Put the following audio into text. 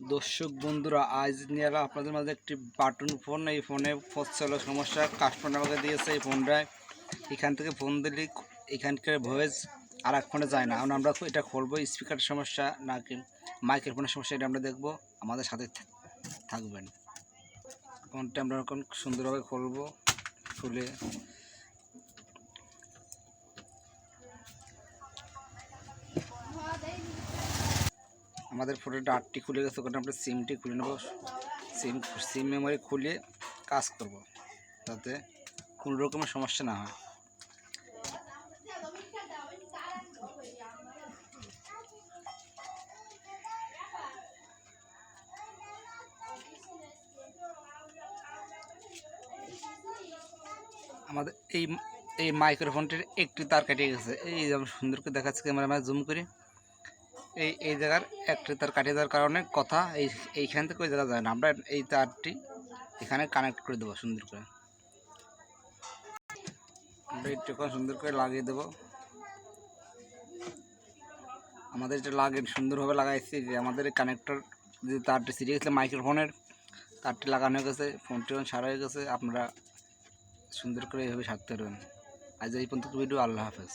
দর্শক বন্ধুরা, আজ নিয়ে এলাম আপনাদের মাঝে একটি বাটন ফোন। এই ফোনে হলো সমস্যা। কাস্টমার আমাকে দিয়েছে এই ফোনটায়, এখান থেকে ফোন দিলে এখানকার ভয়েস আর এক ফোনে যায় না। এখন আমরা এটা খুলবো, স্পিকারের সমস্যা নাকি মাইকের ফোনের সমস্যা, এটা আমরা দেখবো। আমাদের সাথে থাকবেন। ফোনটা আমরা এখন সুন্দরভাবে খুলবো। খুলে আমাদের ফোনের ডাটটি খুলে গেছে, ওখানে আমরা সিমটি খুলে নেব। সিম মেমোরি খুলে কাজ করব, যাতে কোনো রকমের সমস্যা না হয়। আমাদের এই মাইক্রোফোনটির একটি তার কেটে গেছে। এই যেমন সুন্দর করে দেখাচ্ছে, ক্যামেরা জুম করে এই জায়গার একটি তার কাটিয়ে দেওয়ার কারণে কথা এইখান থেকে ওই জায়গা যায় না। আমরা এই তারটি এখানে কানেক্ট করে দেবো সুন্দর করে। আমরা একটু সুন্দর করে লাগিয়ে দেবো। আমাদের এটা সুন্দরভাবে লাগাইছি যে আমাদের কানেক্টর যে তারটি ছিঁড়ে গেছে, মাইক্রোফোনের তারটি লাগানো হয়ে গেছে, ফোনটি সারা হয়ে গেছে। আপনারা সুন্দর করে এইভাবে সারতে পারবেন। আজ এই পর্যন্ত ভিডিও। আল্লাহ হাফেজ।